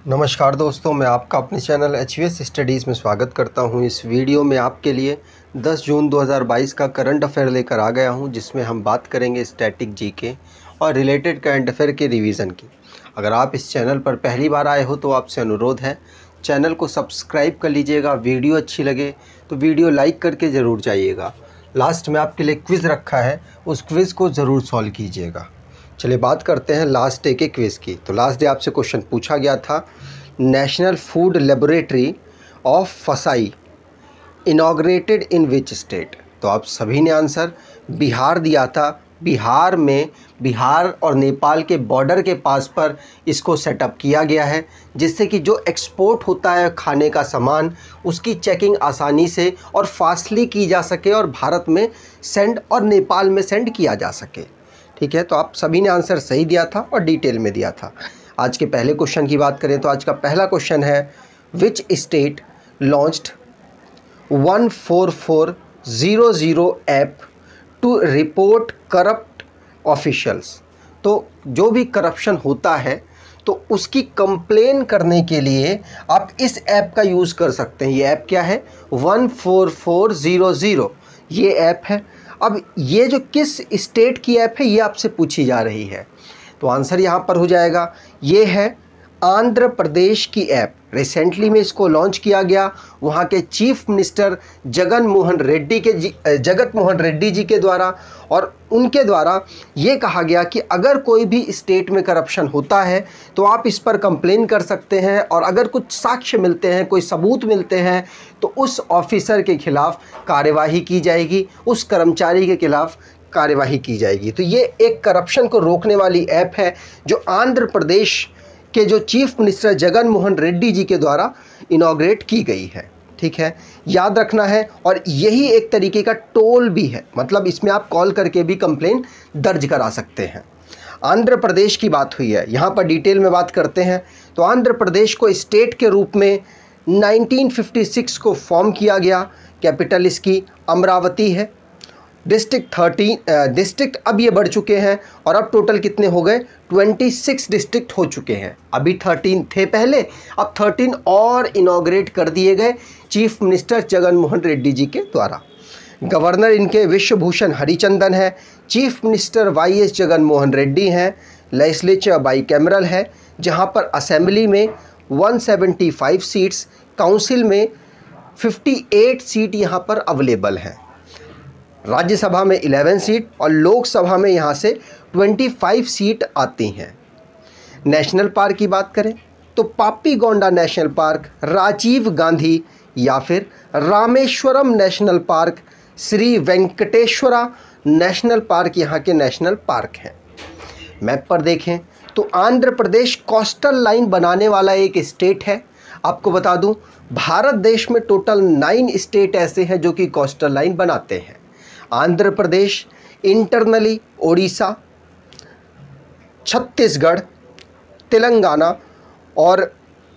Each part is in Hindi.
नमस्कार दोस्तों, मैं आपका अपने चैनल HVS स्टडीज़ में स्वागत करता हूं। इस वीडियो में आपके लिए 10 जून 2022 का करंट अफेयर लेकर आ गया हूं, जिसमें हम बात करेंगे स्टैटिक जीके और रिलेटेड करंट अफेयर के रिवीजन की। अगर आप इस चैनल पर पहली बार आए हो तो आपसे अनुरोध है, चैनल को सब्सक्राइब कर लीजिएगा। वीडियो अच्छी लगे तो वीडियो लाइक करके ज़रूर जाइएगा। लास्ट में आपके लिए क्विज़ रखा है, उस क्विज़ को ज़रूर सॉल्व कीजिएगा। चलिए बात करते हैं लास्ट डे के क्विज़ की। तो लास्ट डे आपसे क्वेश्चन पूछा गया था, नेशनल फूड लेबोरेटरी ऑफ फसाई इनॉग्रेटेड इन विच स्टेट। तो आप सभी ने आंसर बिहार दिया था। बिहार में, बिहार और नेपाल के बॉर्डर के पास पर इसको सेटअप किया गया है, जिससे कि जो एक्सपोर्ट होता है खाने का सामान, उसकी चेकिंग आसानी से और फास्टली की जा सके और भारत में सेंड और नेपाल में सेंड किया जा सके। ठीक है, तो आप सभी ने आंसर सही दिया था और डिटेल में दिया था। आज के पहले क्वेश्चन की बात करें तो आज का पहला क्वेश्चन है, which state launched 14400 app to report corrupt officials. तो जो भी करप्शन होता है तो उसकी कंप्लेन करने के लिए आप इस ऐप का यूज़ कर सकते हैं। ये ऐप क्या है? 14400 ये ऐप है। अब ये जो किस स्टेट की ऐप है ये आपसे पूछी जा रही है, तो आंसर यहाँ पर हो जाएगा, ये है आंध्र प्रदेश की ऐप। रिसेंटली में इसको लॉन्च किया गया वहाँ के चीफ मिनिस्टर जगत मोहन रेड्डी जी के द्वारा, और उनके द्वारा ये कहा गया कि अगर कोई भी स्टेट में करप्शन होता है तो आप इस पर कंप्लेन कर सकते हैं, और अगर कुछ साक्ष्य मिलते हैं, कोई सबूत मिलते हैं, तो उस ऑफिसर के खिलाफ कार्यवाही की जाएगी, उस कर्मचारी के खिलाफ कार्यवाही की जाएगी। तो ये एक करप्शन को रोकने वाली ऐप है जो आंध्र प्रदेश के जो चीफ मिनिस्टर जगन मोहन रेड्डी जी के द्वारा इनॉग्रेट की गई है। ठीक है, याद रखना है। और यही एक तरीके का टोल भी है, मतलब इसमें आप कॉल करके भी कंप्लेन दर्ज करा सकते हैं। आंध्र प्रदेश की बात हुई है, यहाँ पर डिटेल में बात करते हैं। तो आंध्र प्रदेश को स्टेट के रूप में 1956 को फॉर्म किया गया। कैपिटल इसकी अमरावती है। डिस्ट्रिक्ट अब ये बढ़ चुके हैं और अब टोटल कितने हो गए? 26 डिस्ट्रिक्ट हो चुके हैं। अभी 13 थे पहले, अब 13 और इनॉग्रेट कर दिए गए चीफ मिनिस्टर जगन मोहन रेड्डी जी के द्वारा। गवर्नर इनके विश्वभूषण हरिचंदन है। Chief minister YS Jagan Mohan Reddy हैं। लेजिस्लेचर बाईकैमरल है, जहां पर असेंबली में 175 सीट्स, काउंसिल में 58 सीट यहां पर अवेलेबल हैं। राज्यसभा में 11 सीट और लोकसभा में यहाँ से 25 सीट आती हैं। नेशनल पार्क की बात करें तो पापीगोंडा नेशनल पार्क, राजीव गांधी या फिर Rameshwaram national park, Shri Venkateswara national park यहाँ के नेशनल पार्क हैं। मैप पर देखें तो आंध्र प्रदेश कोस्टल लाइन बनाने वाला एक स्टेट है। आपको बता दूं, भारत देश में टोटल 9 स्टेट ऐसे हैं जो कि कोस्टल लाइन बनाते हैं। आंध्र प्रदेश इंटरनली ओडिशा, छत्तीसगढ़, तेलंगाना और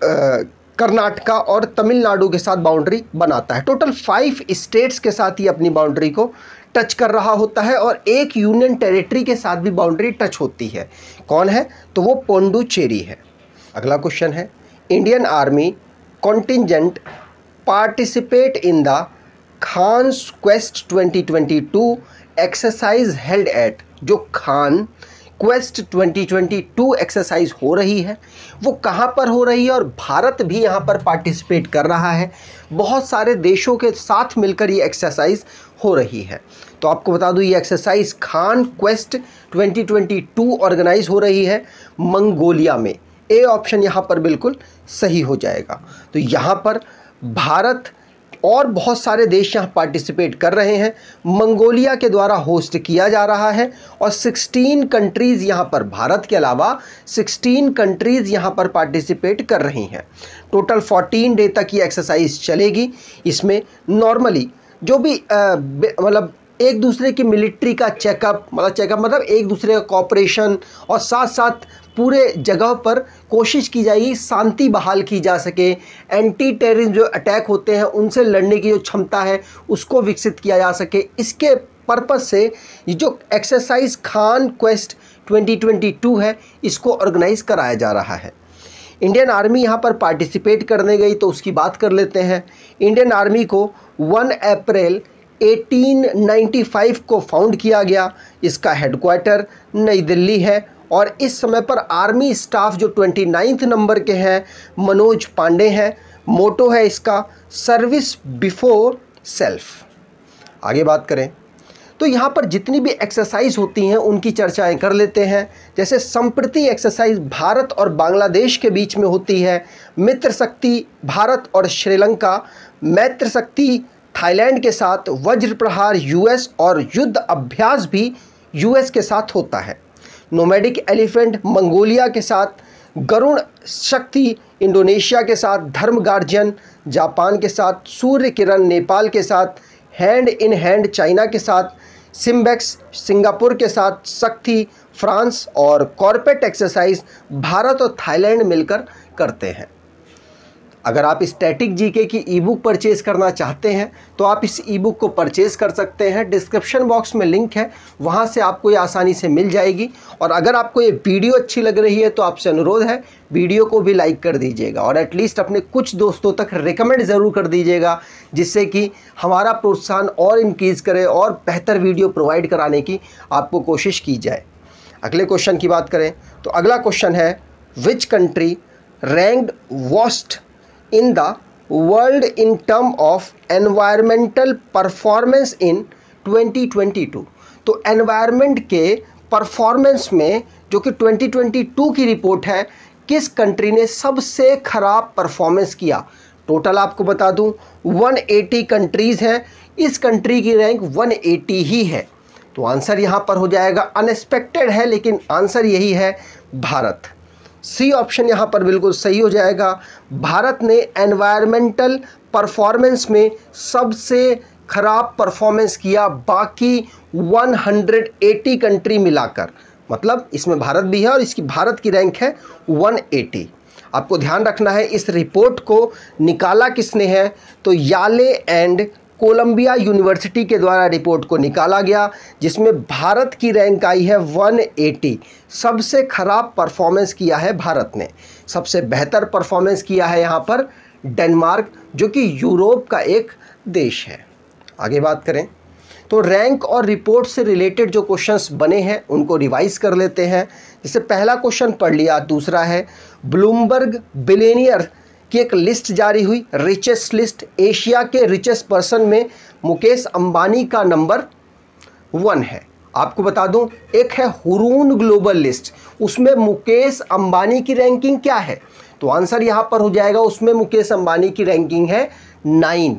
कर्नाटका और तमिलनाडु के साथ बाउंड्री बनाता है। टोटल 5 स्टेट्स के साथ ही अपनी बाउंड्री को टच कर रहा होता है, और एक यूनियन टेरिटरी के साथ भी बाउंड्री टच होती है। कौन है? तो वो पोंडुचेरी है। अगला क्वेश्चन है, Indian army contingent participate in the Khaan's quest 2022 exercise held at. जो खान क्वेस्ट 2022 एक्सरसाइज हो रही है वो कहाँ पर हो रही है, और भारत भी यहाँ पर पार्टिसिपेट कर रहा है। बहुत सारे देशों के साथ मिलकर ये एक्सरसाइज हो रही है। तो आपको बता दूँ, ये एक्सरसाइज खान क्वेस्ट 2022 ऑर्गेनाइज हो रही है मंगोलिया में। ए ऑप्शन यहाँ पर बिल्कुल सही हो जाएगा। तो यहाँ पर भारत और बहुत सारे देश यहाँ पार्टिसिपेट कर रहे हैं। मंगोलिया के द्वारा होस्ट किया जा रहा है, और 16 कंट्रीज़ यहाँ पर, भारत के अलावा 16 कंट्रीज़ यहाँ पर पार्टिसिपेट कर रही हैं। टोटल 14 डे तक ये एक्सरसाइज चलेगी। इसमें नॉर्मली जो भी मतलब एक दूसरे की मिलिट्री का चेकअप मतलब एक दूसरे का कॉपरेशन, और साथ साथ पूरे जगह पर कोशिश की जाएगी शांति बहाल की जा सके। एंटी टेररिज्म जो अटैक होते हैं उनसे लड़ने की जो क्षमता है उसको विकसित किया जा सके। इसके पर्पस से ये जो एक्सरसाइज खान क्वेस्ट 2022 है इसको ऑर्गेनाइज कराया जा रहा है। इंडियन आर्मी यहाँ पर पार्टिसिपेट करने गई तो उसकी बात कर लेते हैं। इंडियन आर्मी को 1 अप्रैल 1895 को फाउंड किया गया। इसका हेडक्वार्टर नई दिल्ली है और इस समय पर आर्मी स्टाफ जो 29 नंबर के हैं मनोज पांडे हैं। मोटो है इसका सर्विस बिफोर सेल्फ। आगे बात करें तो यहाँ पर जितनी भी एक्सरसाइज होती हैं उनकी चर्चाएं कर लेते हैं। जैसे संप्रति एक्सरसाइज भारत और बांग्लादेश के बीच में होती है, मित्र शक्ति भारत और श्रीलंका, मैत्र शक्ति थाईलैंड के साथ, वज्र प्रहार यूएस और युद्ध अभ्यास भी यूएस के साथ होता है। नोमैडिक एलिफेंट मंगोलिया के साथ, गरुण शक्ति इंडोनेशिया के साथ, धर्म गार्जियन जापान के साथ, सूर्य किरण नेपाल के साथ, हैंड इन हैंड चाइना के साथ, सिम्बेक्स सिंगापुर के साथ, शक्ति फ्रांस और कॉर्पेट एक्सरसाइज भारत और थाईलैंड मिलकर करते हैं। अगर आप स्टैटिक जीके की ई बुक परचेज़ करना चाहते हैं तो आप इस ई बुक को परचेज़ कर सकते हैं। डिस्क्रिप्शन बॉक्स में लिंक है, वहां से आपको ये आसानी से मिल जाएगी। और अगर आपको ये वीडियो अच्छी लग रही है तो आपसे अनुरोध है वीडियो को भी लाइक कर दीजिएगा और एटलीस्ट अपने कुछ दोस्तों तक रिकमेंड ज़रूर कर दीजिएगा, जिससे कि हमारा प्रोत्साहन और इंक्रीज़ करे और बेहतर वीडियो प्रोवाइड कराने की आपको कोशिश की जाए। अगले क्वेश्चन की बात करें तो अगला क्वेश्चन है, which country ranked worst in the world in term of environmental performance in 2022। तो एनवायरनमेंट के परफॉर्मेंस में जो कि 2022 की रिपोर्ट है, किस कंट्री ने सबसे खराब परफॉर्मेंस किया। टोटल आपको बता दूं 180 कंट्रीज़ हैं, इस कंट्री की रैंक 180 ही है। तो आंसर यहाँ पर हो जाएगा, अनएक्सपेक्टेड है लेकिन आंसर यही है, भारत। सी ऑप्शन यहाँ पर बिल्कुल सही हो जाएगा। भारत ने एनवायरमेंटल परफॉर्मेंस में सबसे खराब परफॉर्मेंस किया बाकी 180 कंट्री मिलाकर, मतलब इसमें भारत भी है और इसकी भारत की रैंक है 180। आपको ध्यान रखना है इस रिपोर्ट को निकाला किसने है, तो याले एंड कोलंबिया यूनिवर्सिटी के द्वारा रिपोर्ट को निकाला गया, जिसमें भारत की रैंक आई है 180। सबसे खराब परफॉर्मेंस किया है भारत ने, सबसे बेहतर परफॉर्मेंस किया है यहाँ पर डेनमार्क, जो कि यूरोप का एक देश है। आगे बात करें तो रैंक और रिपोर्ट से रिलेटेड जो क्वेश्चंस बने हैं उनको रिवाइज कर लेते हैं। जैसे पहला क्वेश्चन पढ़ लिया, दूसरा है ब्लूमबर्ग बिलियनियर की एक लिस्ट जारी हुई, रिचेस्ट लिस्ट। एशिया के रिचेस्ट पर्सन में मुकेश अंबानी का नंबर 1 है। आपको बता दूं, एक है हुरून ग्लोबल लिस्ट, उसमें मुकेश अंबानी की रैंकिंग क्या है, तो आंसर यहां पर हो जाएगा, उसमें मुकेश अंबानी की रैंकिंग है 9।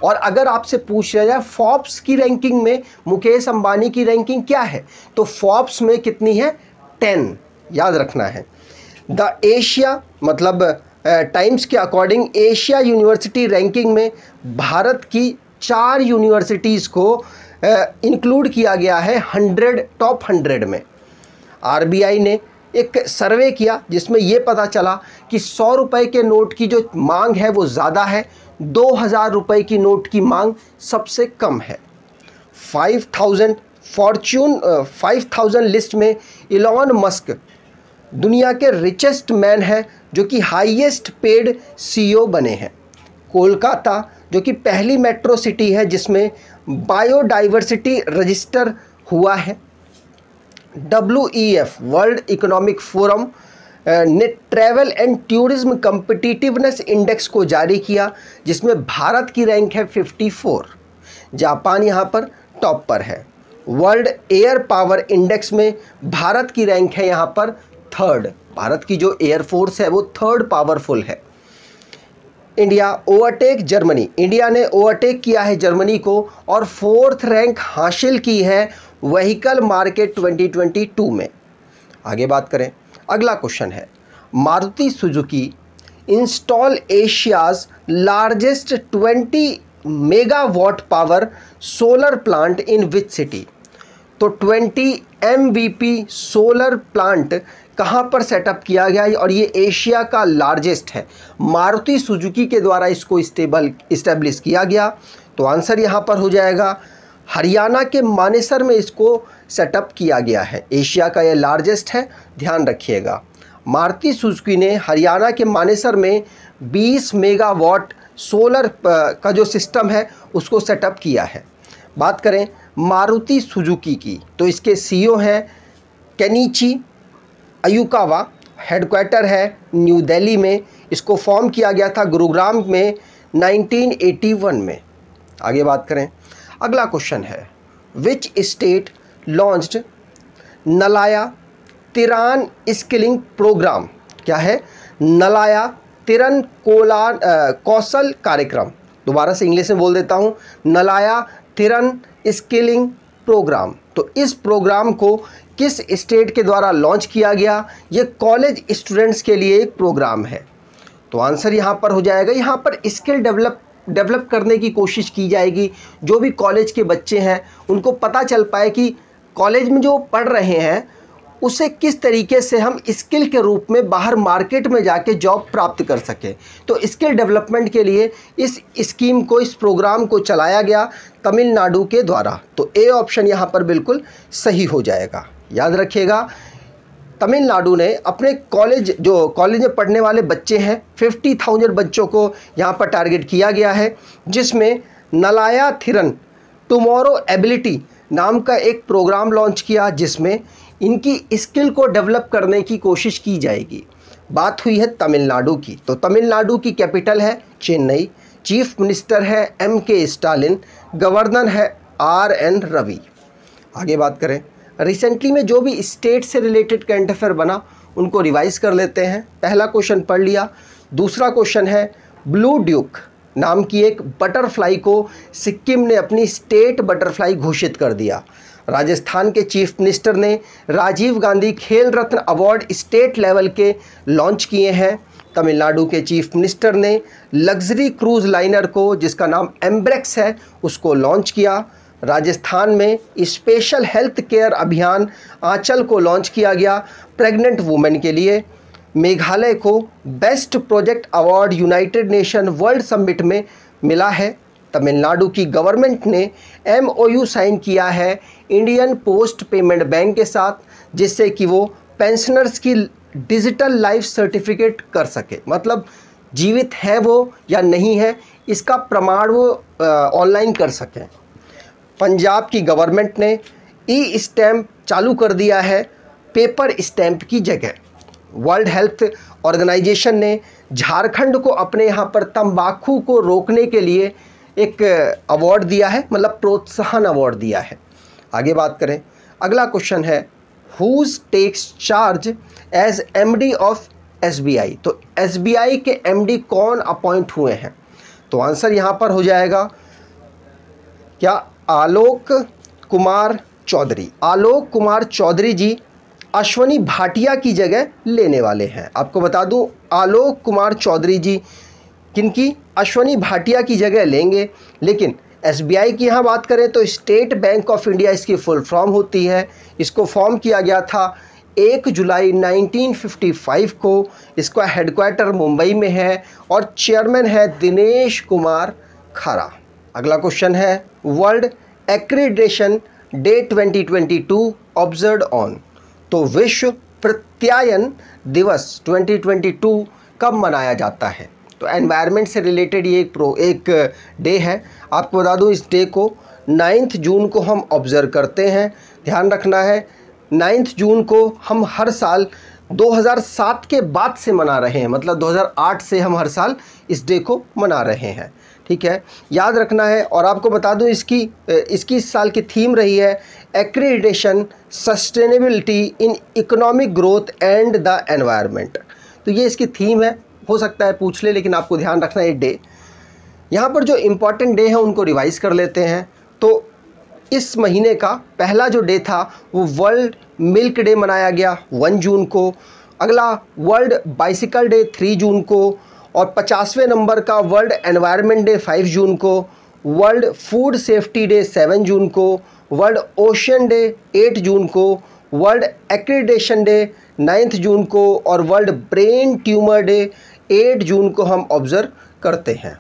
और अगर आपसे पूछ लिया जाए फोर्ब्स की रैंकिंग में मुकेश अंबानी की रैंकिंग क्या है, तो फोर्ब्स में कितनी है, 10, याद रखना है। द एशिया मतलब टाइम्स के अकॉर्डिंग एशिया यूनिवर्सिटी रैंकिंग में भारत की 4 यूनिवर्सिटीज़ को इंक्लूड किया गया है टॉप 100 में। आरबीआई ने एक सर्वे किया जिसमें ये पता चला कि 100 रुपये के नोट की जो मांग है वो ज़्यादा है, 2000 रुपये की नोट की मांग सबसे कम है। 5000 लिस्ट में इलॉन मस्क दुनिया के रिचेस्ट मैन है, जो कि हाईएस्ट पेड सीईओ बने हैं। कोलकाता जो कि पहली मेट्रो सिटी है जिसमें बायोडाइवर्सिटी रजिस्टर हुआ है। WEF वर्ल्ड इकोनॉमिक फोरम ने travel and tourism competitiveness index को जारी किया, जिसमें भारत की रैंक है 54। जापान यहाँ पर टॉप पर है। वर्ल्ड एयर पावर इंडेक्स में भारत की रैंक है यहाँ पर 3rd। भारत की जो एयरफोर्स है वो 3rd पावरफुल है। इंडिया ओवरटेक जर्मनी, इंडिया ने ओवरटेक किया है जर्मनी को और 4th रैंक हासिल की है व्हीकल मार्केट 2022 में। आगे बात करें, अगला क्वेश्चन है, Maruti Suzuki install Asia's largest 20 megawatt power solar plant in which city. तो 20 MVP सोलर प्लांट कहाँ पर सेटअप किया गया है और ये एशिया का लार्जेस्ट है। मारुति सुजुकी के द्वारा इसको इस्टेब्लिश किया गया, तो आंसर यहाँ पर हो जाएगा हरियाणा के मानेसर में इसको सेटअप किया गया है। एशिया का ये लार्जेस्ट है, ध्यान रखिएगा। मारुति सुजुकी ने हरियाणा के मानेसर में 20 मेगावाट सोलर का जो सिस्टम है उसको सेटअप किया है। बात करें मारुति सुजुकी की तो इसके सीईओ हैं केनिची अयुकावा, हेडक्वार्टर है न्यू दिल्ली में। इसको फॉर्म किया गया था गुरुग्राम में 1981 में। आगे बात करें, अगला क्वेश्चन है which state launched Nalaiya Thiran skilling programme. क्या है? नलाया तिरन कौशल कार्यक्रम। दोबारा से इंग्लिश में बोल देता हूँ, नलाया तिरन स्किलिंग प्रोग्राम। तो इस प्रोग्राम को किस स्टेट के द्वारा लॉन्च किया गया? ये कॉलेज स्टूडेंट्स के लिए एक प्रोग्राम है। तो आंसर यहाँ पर हो जाएगा, यहाँ पर स्किल डेवलप करने की कोशिश की जाएगी। जो भी कॉलेज के बच्चे हैं उनको पता चल पाए कि कॉलेज में जो पढ़ रहे हैं उसे किस तरीके से हम स्किल के रूप में बाहर मार्केट में जाके जॉब प्राप्त कर सकें। तो स्किल डेवलपमेंट के लिए इस स्कीम को, इस प्रोग्राम को चलाया गया तमिलनाडु के द्वारा। तो ए ऑप्शन यहाँ पर बिल्कुल सही हो जाएगा। याद रखिएगा, तमिलनाडु ने अपने कॉलेज में पढ़ने वाले बच्चे हैं 50,000 बच्चों को यहाँ पर टारगेट किया गया है, जिसमें नलाया थिरन टुमारो एबिलिटी नाम का एक प्रोग्राम लॉन्च किया, जिसमें इनकी स्किल को डेवलप करने की कोशिश की जाएगी। बात हुई है तमिलनाडु की, तो तमिलनाडु की कैपिटल है चेन्नई, चीफ मिनिस्टर है MK स्टालिन, गवर्नर है RN रवि। आगे बात करें, रिसेंटली में जो भी स्टेट से रिलेटेड करंट अफेयर बना उनको रिवाइज कर लेते हैं। पहला क्वेश्चन पढ़ लिया। दूसरा क्वेश्चन है ब्लू ड्यूक नाम की एक बटरफ्लाई को सिक्किम ने अपनी स्टेट बटरफ्लाई घोषित कर दिया। राजस्थान के चीफ मिनिस्टर ने राजीव गांधी खेल रत्न अवार्ड स्टेट लेवल के लॉन्च किए हैं। तमिलनाडु के चीफ मिनिस्टर ने लग्जरी क्रूज लाइनर को, जिसका नाम एम्ब्रेक्स है, उसको लॉन्च किया। राजस्थान में स्पेशल हेल्थ केयर अभियान आंचल को लॉन्च किया गया प्रेग्नेंट वुमेन के लिए। मेघालय को best project award United nation world summit में मिला है। तमिलनाडु की गवर्नमेंट ने MOU साइन किया है इंडियन पोस्ट पेमेंट बैंक के साथ, जिससे कि वो पेंशनर्स की डिजिटल लाइफ सर्टिफिकेट कर सके, मतलब जीवित है वो या नहीं है इसका प्रमाण वो ऑनलाइन कर सकें। पंजाब की गवर्नमेंट ने ई-स्टैम्प चालू कर दिया है पेपर स्टैम्प की जगह। वर्ल्ड हेल्थ ऑर्गेनाइजेशन ने झारखंड को अपने यहाँ पर तंबाकू को रोकने के लिए एक अवार्ड दिया है, मतलब प्रोत्साहन अवार्ड दिया है। आगे बात करें, अगला क्वेश्चन है who's takes charge as MD of SBI। तो SBI के MD कौन अपॉइंट हुए हैं? तो आंसर यहाँ पर हो जाएगा क्या? आलोक कुमार चौधरी। आलोक कुमार चौधरी जी अश्वनी भाटिया की जगह लेने वाले हैं। आपको बता दूं, आलोक कुमार चौधरी जी किनकी? अश्वनी भाटिया की जगह लेंगे। लेकिन SBI की यहाँ बात करें तो स्टेट बैंक ऑफ इंडिया इसकी फुल फॉर्म होती है। इसको फॉर्म किया गया था 1 जुलाई 1955 को। इसका हेडक्वार्टर मुंबई में है और चेयरमैन है दिनेश कुमार खारा। अगला क्वेश्चन है world accreditation day 2022 observed on. तो विश्व प्रत्यायन दिवस 2022 कब मनाया जाता है? तो एनवायरनमेंट से रिलेटेड ये एक डे है। आपको बता दूं, इस डे को 9 जून को हम ऑब्ज़र्व करते हैं। ध्यान रखना है, 9 जून को हम हर साल 2007 के बाद से मना रहे हैं, मतलब 2008 से हम हर साल इस डे को मना रहे हैं। ठीक है, याद रखना है। और आपको बता दूं, इसकी इस साल की थीम रही है accreditation sustainability in economic growth and the environment. तो ये इसकी थीम है, हो सकता है पूछ ले, लेकिन आपको ध्यान रखना है डे। यहाँ पर जो इम्पॉर्टेंट डे है उनको रिवाइज कर लेते हैं। तो इस महीने का पहला जो डे था वो वर्ल्ड मिल्क डे मनाया गया 1 जून को। अगला वर्ल्ड बाइसिकल डे 3 जून को, और 50वें नंबर का वर्ल्ड एनवायरनमेंट डे 5 जून को, वर्ल्ड फूड सेफ्टी डे 7 जून को, वर्ल्ड ओशन डे 8 जून को, वर्ल्ड एक्रीडेशन डे 9 जून को, और वर्ल्ड ब्रेन ट्यूमर डे 8 जून को हम ऑब्जर्व करते हैं।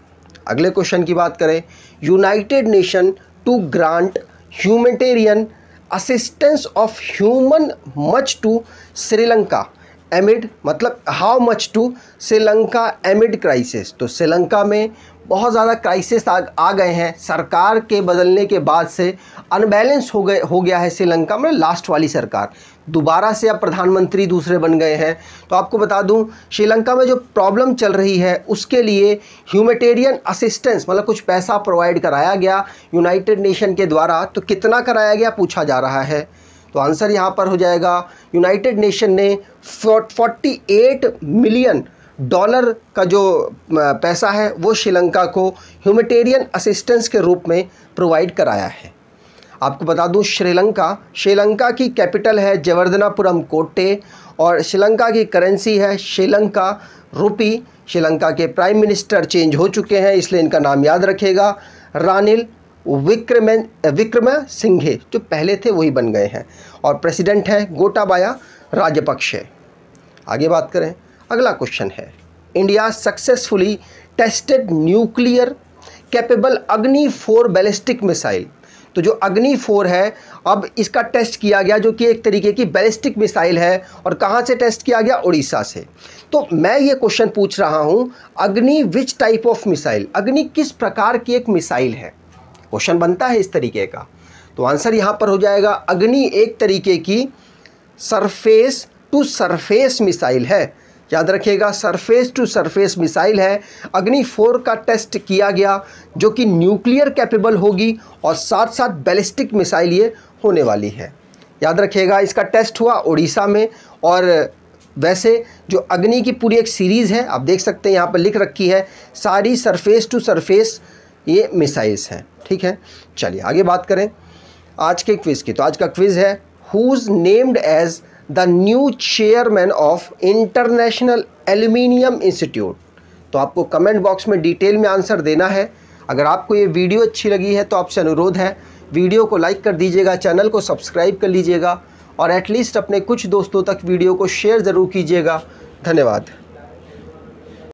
अगले क्वेश्चन की बात करें, United Nation to grant humanitarian assistance of human much to Sri Lanka amid मतलब how much to Sri Lanka amid crisis. तो श्रीलंका में बहुत ज़्यादा क्राइसिस आ गए हैं। सरकार के बदलने के बाद से अनबैलेंस हो गया है श्रीलंका में। लास्ट वाली सरकार दोबारा से अब प्रधानमंत्री दूसरे बन गए हैं। तो आपको बता दूं श्रीलंका में जो प्रॉब्लम चल रही है उसके लिए ह्यूमैनिटेरियन असिस्टेंस मतलब कुछ पैसा प्रोवाइड कराया गया यूनाइटेड नेशन के द्वारा। तो कितना कराया गया पूछा जा रहा है। तो आंसर यहाँ पर हो जाएगा यूनाइटेड नेशन ने 48 मिलियन डॉलर का जो पैसा है वो श्रीलंका को ह्यूमैनिटेरियन असिस्टेंस के रूप में प्रोवाइड कराया है। आपको बता दूं श्रीलंका की कैपिटल है जयवर्धनापुरम कोट्टे और श्रीलंका की करेंसी है श्रीलंका रुपी। श्रीलंका के प्राइम मिनिस्टर चेंज हो चुके हैं इसलिए इनका नाम याद रखेगा, रानिल विक्रमसिंघे जो पहले थे वही बन गए हैं और प्रेसिडेंट हैं गोटाबाया राजपक्षे। आगे बात करें, अगला क्वेश्चन है India successfully tested nuclear capable अग्नि 4 बैलिस्टिक मिसाइल। तो जो अग्नि 4 है अब इसका टेस्ट किया गया जो कि एक तरीके की बैलिस्टिक मिसाइल है और कहाँ से टेस्ट किया गया, उड़ीसा से। तो मैं ये क्वेश्चन पूछ रहा हूँ अग्नि विच टाइप ऑफ मिसाइल, अग्नि किस प्रकार की एक मिसाइल है, क्वेश्चन बनता है इस तरीके का। तो आंसर यहाँ पर हो जाएगा अग्नि एक तरीके की सरफेस टू सरफेस मिसाइल है। याद रखिएगा सरफेस टू सरफेस मिसाइल है। अग्नि 4 का टेस्ट किया गया जो कि न्यूक्लियर कैपेबल होगी और साथ साथ बैलिस्टिक मिसाइल ये होने वाली है। याद रखिएगा इसका टेस्ट हुआ उड़ीसा में। और वैसे जो अग्नि की पूरी एक सीरीज़ है आप देख सकते हैं यहाँ पर लिख रखी है, सारी सरफेस टू सरफेस ये मिसाइल्स हैं। ठीक है, चलिए आगे बात करें आज के क्विज़ की। तो आज का क्विज़ है who's named as the new chairman of international aluminium institute. तो आपको कमेंट बॉक्स में डिटेल में आंसर देना है। अगर आपको ये वीडियो अच्छी लगी है तो आपसे अनुरोध है वीडियो को लाइक कर दीजिएगा, चैनल को सब्सक्राइब कर लीजिएगा और एटलीस्ट अपने कुछ दोस्तों तक वीडियो को शेयर ज़रूर कीजिएगा। धन्यवाद।